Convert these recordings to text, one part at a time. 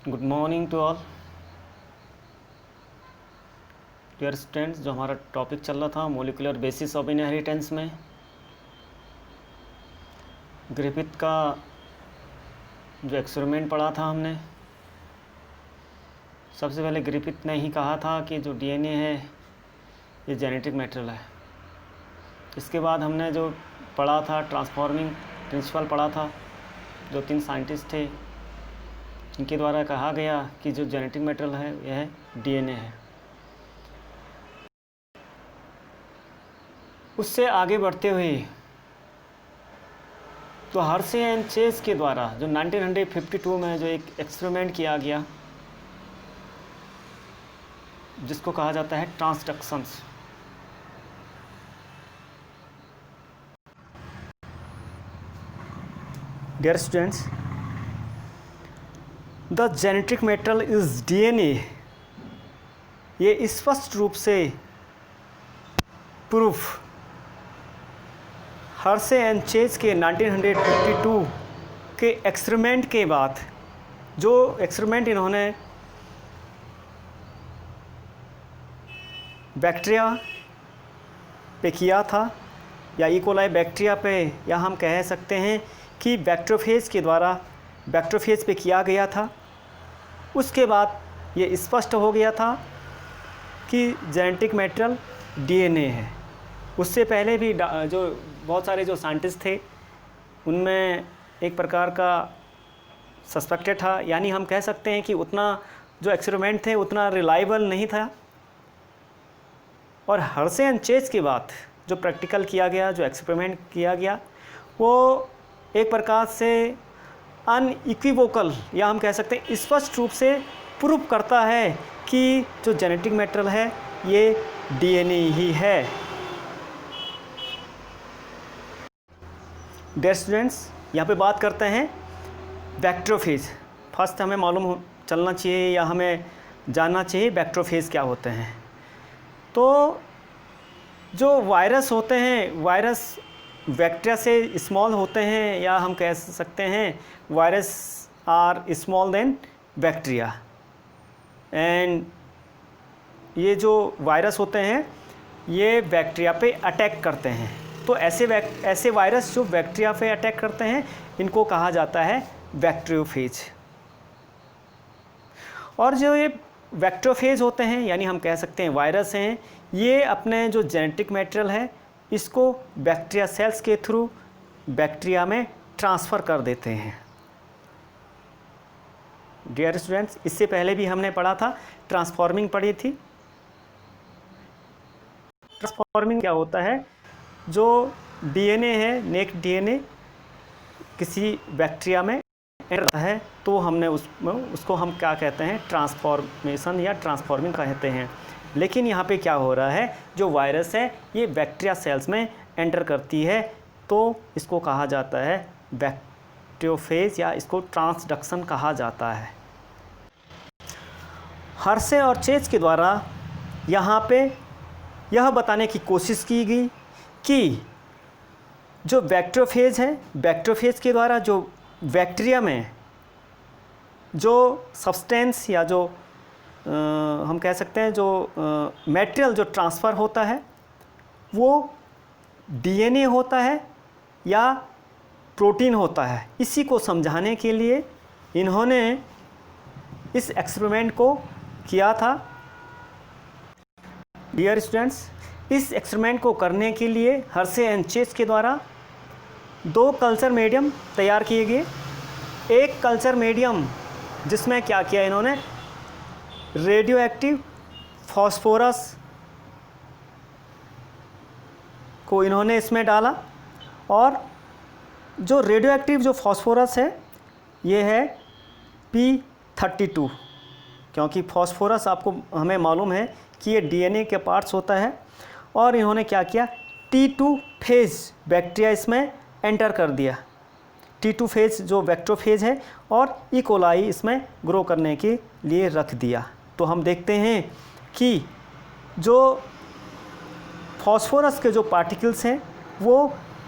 Good morning to all dear students. जो हमारा topic चल रहा था मोलिकुलर बेसिस ऑफ इनहेरिटेंस में ग्रिफिथ का जो एक्सपेरिमेंट पढ़ा था हमने, सबसे पहले ग्रिफिथ ने ही कहा था कि जो डीएनए है ये जेनेटिक मटेरियल है। इसके बाद हमने जो पढ़ा था ट्रांसफॉर्मिंग प्रिंसिपल पढ़ा था, जो 3 साइंटिस्ट थे इनके द्वारा कहा गया कि जो जेनेटिक मटेरियल है यह डीएनए है। उससे आगे बढ़ते हुए तो हर्शे एंड चेज के द्वारा जो 1952 में जो एक एक्सपेरिमेंट किया गया जिसको कहा जाता है transductions. Dear students, the genetic material is DNA, ये स्पष्ट रूप से प्रूफ हर्शे एंड चेज के 1952 के एक्सपेरिमेंट के बाद, जो एक्सपेरिमेंट इन्होंने बैक्टीरिया पे किया था या इकोलाई बैक्टीरिया पे, या हम कह सकते हैं कि बैक्टीरियोफेज के द्वारा बैक्टीरियोफेज पे किया गया था। उसके बाद ये स्पष्ट हो गया था कि जेनेटिक मटेरियल डीएनए है। उससे पहले भी जो बहुत सारे जो साइंटिस्ट थे उनमें एक प्रकार का सस्पेक्टेड था, यानी हम कह सकते हैं कि उतना जो एक्सपेरिमेंट थे उतना रिलायबल नहीं था। और हर्शे एंड चेज के बाद जो प्रैक्टिकल किया गया, जो एक्सपेरिमेंट किया गया, वो एक प्रकार से अनइक्विवोकल या हम कह सकते हैं स्पष्ट रूप से प्रूव करता है कि जो जेनेटिक मटेरियल है ये डीएनए ही है। डियर स्टूडेंट्स, यहाँ पे बात करते हैं बैक्टीरियोफेज। फर्स्ट हमें मालूम चलना चाहिए या हमें जानना चाहिए बैक्टीरियोफेज क्या होते हैं। तो जो वायरस होते हैं, वायरस बैक्टीरिया से स्मॉल होते हैं, या हम कह सकते हैं virus are small then bacteria. And ये जो वायरस होते हैं ये बैक्टीरिया पे अटैक करते हैं। तो ऐसे वायरस जो बैक्टीरिया पे अटैक करते हैं इनको कहा जाता है बैक्टीरियोफेज। और जो ये बैक्टीरियोफेज होते हैं, यानी हम कह सकते हैं वायरस हैं, ये अपने जो जेनेटिक मटेरियल है इसको बैक्टीरिया सेल्स के थ्रू बैक्टीरिया में ट्रांसफ़र कर देते हैं। डियर स्टूडेंट्स, इससे पहले भी हमने पढ़ा था, ट्रांसफॉर्मिंग पढ़ी थी। ट्रांसफॉर्मिंग क्या होता है, जो डीएनए है, नेक डीएनए किसी बैक्टीरिया में एंटर होता है तो हमने उसको हम क्या कहते हैं, ट्रांसफॉर्मेशन या ट्रांसफॉर्मिंग कहते हैं। लेकिन यहाँ पे क्या हो रहा है, जो वायरस है ये बैक्टीरिया सेल्स में एंटर करती है तो इसको कहा जाता है बैक्टीरियोफेज या इसको ट्रांसडक्शन कहा जाता है। हर्शे और चेज के द्वारा यहाँ पे यह बताने की कोशिश की गई कि जो बैक्टीरियोफेज है, बैक्टीरियोफेज के द्वारा जो बैक्टीरिया में जो सब्सटेंस या जो हम कह सकते हैं जो मटेरियल जो ट्रांसफ़र होता है वो डीएनए होता है या प्रोटीन होता है। इसी को समझाने के लिए इन्होंने इस एक्सपेरिमेंट को किया था। डियर स्टूडेंट्स, इस एक्सपेरिमेंट को करने के लिए हर्शे एंड चेज के द्वारा 2 कल्चर मीडियम तैयार किए गए। एक कल्चर मीडियम जिसमें क्या किया इन्होंने, रेडियो एक्टिव फॉस्फोरस को इन्होंने इसमें डाला। और जो रेडियो एक्टिव जो फॉस्फोरस है ये है P32, क्योंकि फॉस्फोरस आपको हमें मालूम है कि ये डीएनए के पार्ट्स होता है। और इन्होंने क्या किया, T2 फेज बैक्टीरिया इसमें एंटर कर दिया। T2 फेज जो बैक्टीरियोफेज है और इकोलाई इसमें ग्रो करने के लिए रख दिया। तो हम देखते हैं कि जो फॉस्फोरस के जो पार्टिकल्स हैं वो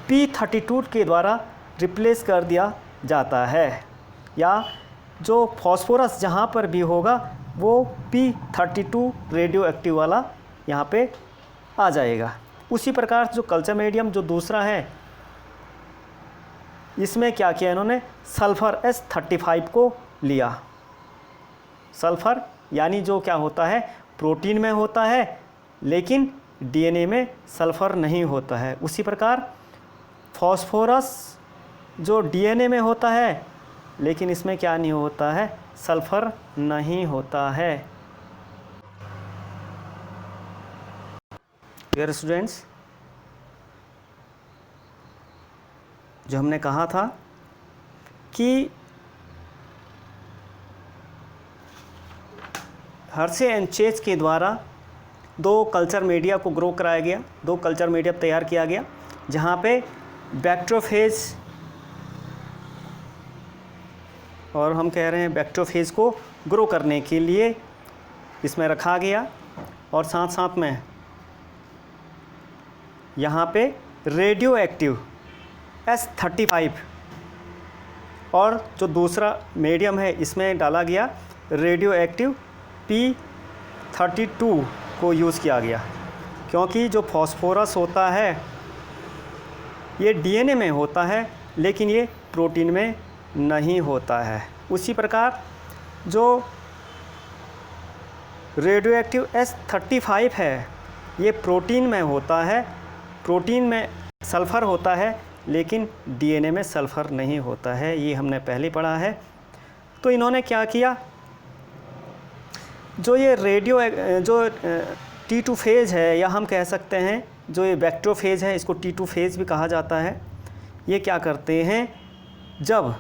P32 के द्वारा रिप्लेस कर दिया जाता है, या जो फॉस्फोरस जहाँ पर भी होगा वो P32 रेडियो एक्टिव वाला यहाँ पे आ जाएगा। उसी प्रकार जो कल्चर मीडियम जो दूसरा है, इसमें क्या किया इन्होंने, सल्फ़र S35 को लिया। सल्फ़र यानी जो क्या होता है, प्रोटीन में होता है लेकिन डीएनए में सल्फ़र नहीं होता है। उसी प्रकार फॉस्फोरस जो डीएनए में होता है लेकिन इसमें क्या नहीं होता है, सल्फ़र नहीं होता है। डियर स्टूडेंट्स, जो हमने कहा था कि हर्शे एंड चेज के द्वारा दो कल्चर मीडिया को ग्रो कराया गया, दो कल्चर मीडिया तैयार किया गया, जहाँ पे बैक्टीरियोफेज और हम कह रहे हैं बैक्टीरियोफेज को ग्रो करने के लिए इसमें रखा गया, और साथ साथ में यहाँ पे रेडियो एक्टिव S35 और जो दूसरा मीडियम है इसमें डाला गया रेडियो एक्टिव P32 को यूज़ किया गया, क्योंकि जो फॉस्फोरस होता है ये डीएनए में होता है लेकिन ये प्रोटीन में नहीं होता है। उसी प्रकार जो रेडियो एक्टिव S35 है ये प्रोटीन में होता है, प्रोटीन में सल्फ़र होता है लेकिन डीएनए में सल्फ़र नहीं होता है, ये हमने पहले पढ़ा है। तो इन्होंने क्या किया, जो ये रेडियो जो T2 फेज़ है, या हम कह सकते हैं जो ये बैक्टीरियोफेज है इसको T2 फेज़ भी कहा जाता है, ये क्या करते हैं, जब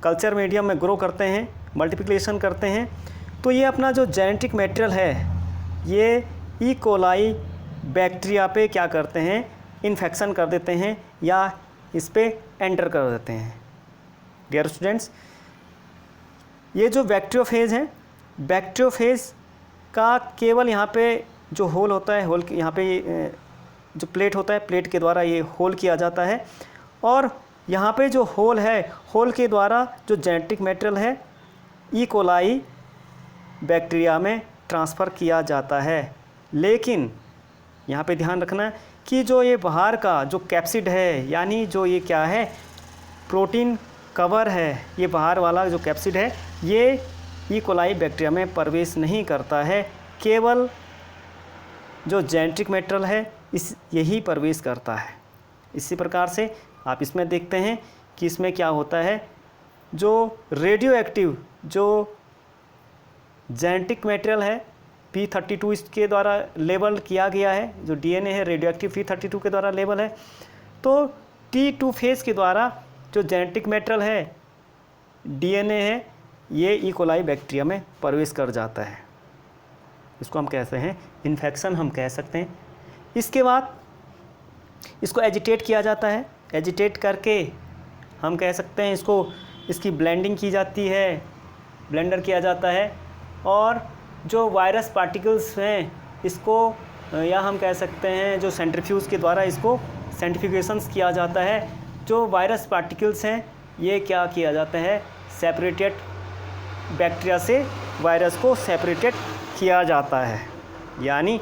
कल्चर मीडियम में ग्रो करते हैं, मल्टीप्लिकेशन करते हैं, तो ये अपना जो जेनेटिक मटेरियल है ये ई कोलाई बैक्टीरिया पे क्या करते हैं, इन्फेक्शन कर देते हैं या इस पे एंटर कर देते हैं। डियर स्टूडेंट्स, ये जो बैक्टीरियोफेज है, बैक्टीरियोफेज का केवल यहाँ पे जो होल होता है, होल यहाँ पे जो प्लेट होता है, प्लेट के द्वारा ये होल किया जाता है, और यहाँ पे जो होल है, होल के द्वारा जो जेनेटिक मटेरियल है ई कोलाई बैक्टीरिया में ट्रांसफ़र किया जाता है। लेकिन यहाँ पे ध्यान रखना कि जो ये बाहर का जो कैप्सिड है, यानी जो ये क्या है, प्रोटीन कवर है, ये बाहर वाला जो कैप्सिड है ये ई कोलाई बैक्टीरिया में प्रवेश नहीं करता है, केवल जो जेनेटिक मटेरियल है यही प्रवेश करता है। इसी प्रकार से आप इसमें देखते हैं कि इसमें क्या होता है, जो रेडियो एक्टिव जो जेनेटिक मटेरियल है P32 इसके द्वारा लेबल किया गया है, जो डीएनए है रेडियो एक्टिव P32 के द्वारा लेबल है, तो T2 फेज़ के द्वारा जो जेनेटिक मटेरियल है डीएनए है ये ई कोलाई बैक्टीरिया में प्रवेश कर जाता है। इसको हम कहते हैं इन्फेक्शन, हम कह सकते हैं। इसके बाद इसको एजिटेट किया जाता है, एजिटेट करके हम कह सकते हैं इसकी ब्लेंडिंग की जाती है, ब्लेंडर किया जाता है, और जो वायरस पार्टिकल्स हैं इसको या हम कह सकते हैं जो सेंट्रीफ्यूज के द्वारा इसको सेंट्रीफ्यूगेशंस किया जाता है। जो वायरस पार्टिकल्स हैं ये क्या किया जाता है, सेपरेटेड बैक्टीरिया से वायरस को सेपरेटेड किया जाता है। यानी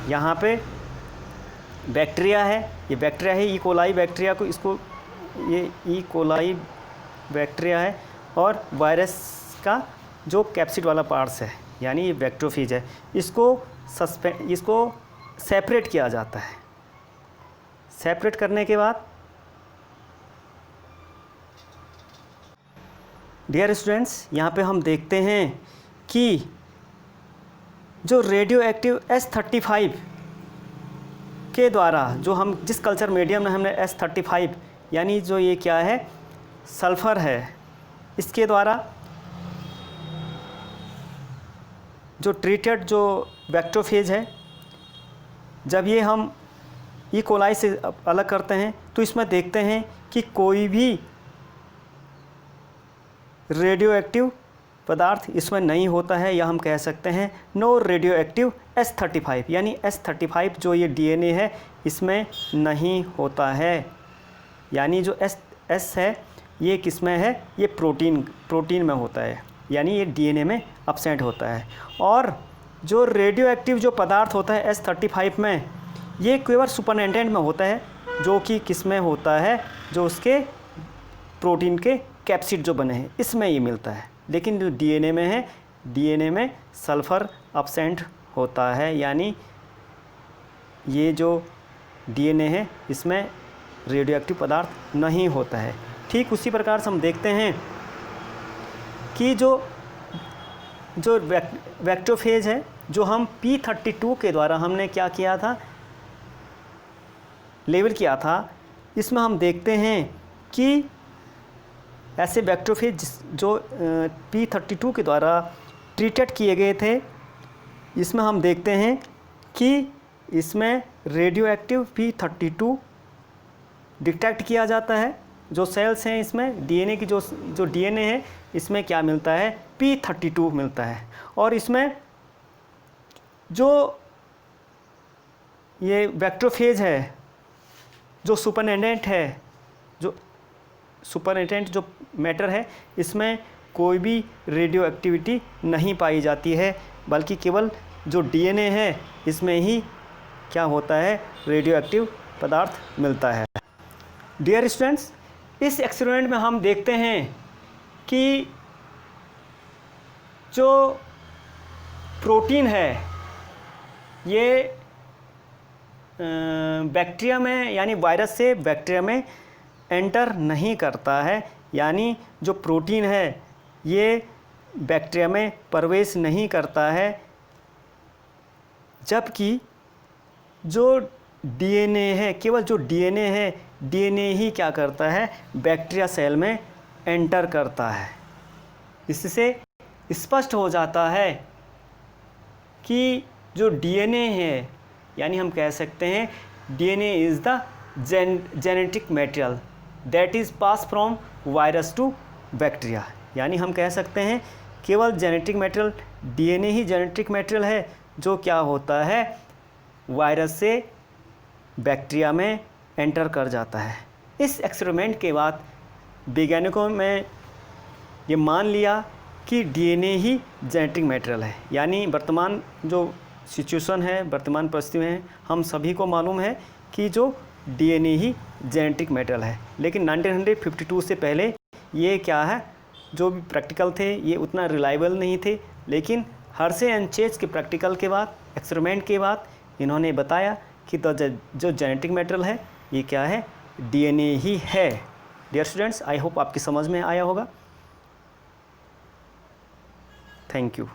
यहाँ पे बैक्टीरिया है, ये बैक्टीरिया है ई कोलाई बैक्टीरिया को, इसको ये ई कोलाई बैक्टीरिया है, और वायरस का जो कैप्सिड वाला पार्ट्स है यानी ये बैक्टीरियोफेज है, इसको सेपरेट किया जाता है। सेपरेट करने के बाद डियर स्टूडेंट्स, यहाँ पे हम देखते हैं कि जो रेडियो एक्टिव S35 के द्वारा जो हम जिस कल्चर मीडियम में हमने S35 यानी जो ये क्या है, सल्फ़र है, इसके द्वारा जो ट्रीटेड जो बैक्टीरियोफेज है, जब ये हम ई कोलाई से अलग करते हैं तो इसमें देखते हैं कि कोई भी रेडियो एक्टिव पदार्थ इसमें नहीं होता है, या हम कह सकते हैं नो रेडियो एक्टिव S35, यानी S35 जो ये डीएनए है इसमें नहीं होता है। यानी जो S है ये किस में है, ये प्रोटीन में होता है, यानी ये डीएनए में अब्सेंट होता है। और जो रेडियो एक्टिव जो पदार्थ होता है H35 में, ये केवल सुपरनेटेंट में होता है, जो कि किस में होता है, जो उसके प्रोटीन के कैप्सिड जो बने हैं इसमें ये मिलता है। लेकिन जो डीएनए में है, डीएनए में सल्फ़र अब्सेंट होता है, यानी ये जो डीएनए है इसमें रेडियो एक्टिव पदार्थ नहीं होता है। ठीक उसी प्रकार से हम देखते हैं कि जो वैक्टोफेज है, जो हम P32 के द्वारा हमने क्या किया था, लेबल किया था, इसमें हम देखते हैं कि ऐसे वैक्टोफेज जो P32 के द्वारा ट्रीटेड किए गए थे, इसमें हम देखते हैं कि इसमें रेडियो एक्टिव P32 डिटेक्ट किया जाता है। जो सेल्स हैं इसमें डीएनए की जो डीएनए है इसमें क्या मिलता है, P32 मिलता है। और इसमें जो ये वैक्टोफेज है, जो सुपरनेटेंट है, जो सुपरनेटेंट जो मैटर है, इसमें कोई भी रेडियो एक्टिविटी नहीं पाई जाती है, बल्कि केवल जो डीएनए है इसमें ही क्या होता है, रेडियो एक्टिव पदार्थ मिलता है। डियर स्टूडेंट्स, इस एक्सपेरिमेंट में हम देखते हैं कि जो प्रोटीन है ये बैक्टीरिया में, यानी वायरस से बैक्टीरिया में एंटर नहीं करता है, यानी जो प्रोटीन है ये बैक्टीरिया में प्रवेश नहीं करता है, जबकि जो डीएनए है, केवल जो डीएनए है, डीएनए ही क्या करता है, बैक्टीरिया सेल में एंटर करता है। इससे स्पष्ट हो जाता है कि जो डीएनए है, यानी हम कह सकते हैं DNA is the genetic material that is pass from virus to bacteria. यानी हम कह सकते हैं केवल जेनेटिक मटेरियल, डीएनए ही जेनेटिक मटेरियल है जो क्या होता है, वायरस से बैक्टीरिया में एंटर कर जाता है। इस एक्सपेरिमेंट के बाद वैज्ञानिकों में ये मान लिया कि डीएनए ही जेनेटिक मटेरियल है। यानी वर्तमान जो सिचुएशन है, वर्तमान परिस्थिति में हम सभी को मालूम है कि जो डीएनए ही जेनेटिक मटेरियल है। लेकिन 1952 से पहले ये क्या है, जो भी प्रैक्टिकल थे ये उतना रिलायबल नहीं थे। लेकिन हर्शे एंड चेज के प्रैक्टिकल के बाद, एक्सपेरिमेंट के बाद इन्होंने बताया कि जो जेनेटिक मटेरियल है ये क्या है, डीएनए ही है। डियर स्टूडेंट्स, आई होप आपकी समझ में आया होगा। Thank you.